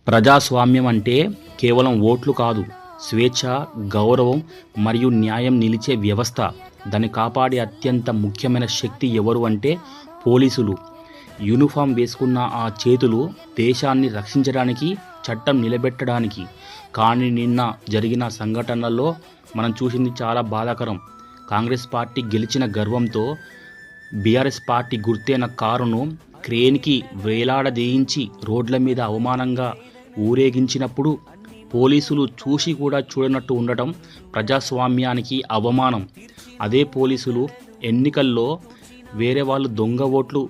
ప్రజాస్వామ్యం అంటే కేవలం ఓట్లు కాదు, స్వేచ్ఛ, గౌరవం మరియు న్యాయం నిలిచే వ్యవస్థ. దాన్ని కాపాడే అత్యంత ముఖ్యమైన శక్తి ఎవరు అంటే పోలీసులు. యూనిఫామ్ వేసుకున్న ఆ చేతులు దేశాన్ని రక్షించడానికి, చట్టం నిలబెట్టడానికి. కానీ నిన్న జరిగిన సంఘటనల్లో మనం చూసింది చాలా బాధాకరం. కాంగ్రెస్ పార్టీ గెలిచిన గర్వంతో బీఆర్ఎస్ పార్టీ గుర్తైన కారును క్రేన్కి వేలాడదీయించి రోడ్ల మీద అవమానంగా ఊరేగించినప్పుడు పోలీసులు చూసి కూడా చూడనట్టు ఉండటం ప్రజాస్వామ్యానికి అవమానం. అదే పోలీసులు ఎన్నికల్లో వేరే వాళ్ళు దొంగ ఓట్లు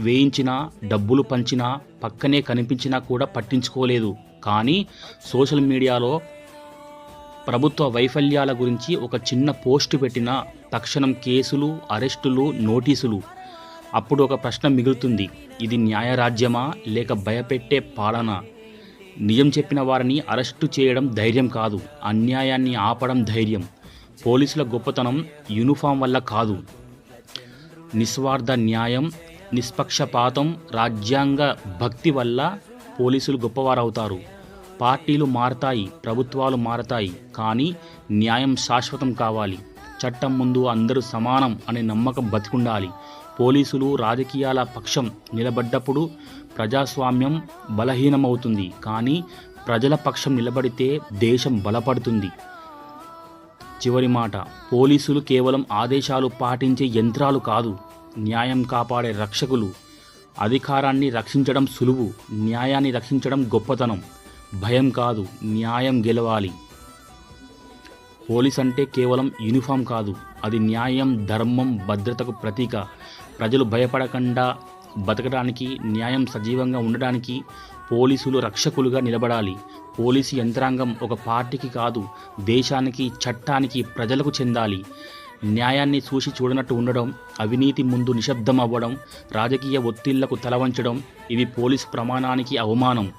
వేయించినా, డబ్బులు పంచినా, పక్కనే కనిపించినా కూడా పట్టించుకోలేదు. కానీ సోషల్ మీడియాలో ప్రభుత్వ వైఫల్యాల గురించి ఒక చిన్న పోస్టు పెట్టినా తక్షణం కేసులు, అరెస్టులు, నోటీసులు. అప్పుడు ఒక ప్రశ్న మిగులుతుంది, ఇది న్యాయరాజ్యమా లేక భయపెట్టే పాలన? నిజం చెప్పిన వారిని అరెస్టు చేయడం ధైర్యం కాదు, అన్యాయాన్ని ఆపడం ధైర్యం. పోలీసుల గొప్పతనం యూనిఫామ్ వల్ల కాదు, నిస్వార్థ న్యాయం, నిష్పక్షపాతం, రాజ్యాంగ భక్తి వల్ల పోలీసులు గొప్పవారవుతారు. పార్టీలు మారతాయి, ప్రభుత్వాలు మారతాయి, కానీ న్యాయం శాశ్వతం కావాలి. చట్టం ముందు అందరూ సమానం అనే నమ్మకం బతికుండాలి. పోలీసులు రాజకీయాల పక్షం నిలబడ్డప్పుడు ప్రజాస్వామ్యం బలహీనమవుతుంది, కానీ ప్రజల పక్షం నిలబడితే దేశం బలపడుతుంది. చివరి మాట, పోలీసులు కేవలం ఆదేశాలు పాటించే యంత్రాలు కాదు, న్యాయం కాపాడే రక్షకులు. అధికారాన్ని రక్షించడం సులువు, న్యాయాన్ని రక్షించడం గొప్పతనం. భయం కాదు, న్యాయం గెలవాలి. పోలీస్ అంటే కేవలం యూనిఫామ్ కాదు, అది న్యాయం, ధర్మం, భద్రతకు ప్రతీక. ప్రజలు భయపడకుండా బతకడానికి, న్యాయం సజీవంగా ఉండడానికి పోలీసులు రక్షకులుగా నిలబడాలి. పోలీసు యంత్రాంగం ఒక పార్టీకి కాదు, దేశానికి, చట్టానికి, ప్రజలకు చెందాలి. న్యాయాన్ని చూసి చూడనట్టు ఉండడం, అవినీతి ముందు నిశ్శబ్దం అవ్వడం, రాజకీయ ఒత్తిళ్లకు తలవంచడం, ఇవి పోలీసు ప్రమాణానికి అవమానం.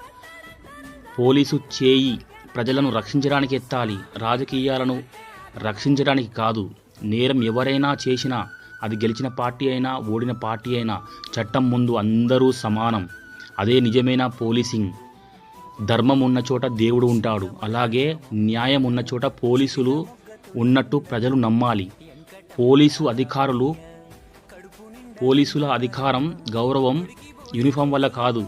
పోలీసు చేయి ప్రజలను రక్షించడానికి ఎత్తాలి, రాజకీయాలను రక్షించడానికి కాదు. నేరం ఎవరైనా చేసినా, అది గెలిచిన పార్టీ అయినా, ఓడిన పార్టీ అయినా, చట్టం ముందు అందరూ సమానం. అదే నిజమైన పోలీసింగ్. ధర్మం ఉన్న చోట దేవుడు ఉంటాడు, అలాగే న్యాయం ఉన్న చోట పోలీసులు ఉన్నట్టు ప్రజలు నమ్మాలి. పోలీసుల అధికారం, గౌరవం యూనిఫామ్ వల్ల కాదు,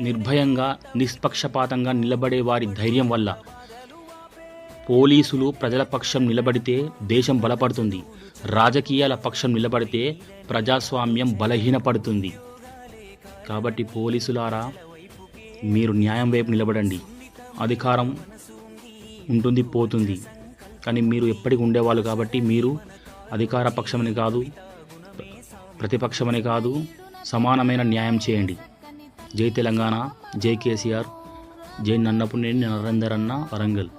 నిర్భయంగా, నిష్పక్షపాతంగా నిలబడే వారి ధైర్యం వల్ల. పోలీసులు ప్రజల పక్షం నిలబడితే దేశం బలపడుతుంది, రాజకీయాల పక్షం నిలబడితే ప్రజాస్వామ్యం బలహీనపడుతుంది. కాబట్టి పోలీసులారా, మీరు న్యాయం వైపు నిలబడండి. అధికారం ఉంటుంది, పోతుంది, కానీ మీరు ఎప్పటికి ఉండేవాళ్ళు. కాబట్టి మీరు అధికార పక్షమని కాదు, ప్రతిపక్షమని కాదు, సమానమైన న్యాయం చేయండి. జై తెలంగాణ, జై కేసీఆర్, జై నన్నపునేని నరేందర్ అన్న, వరంగల్.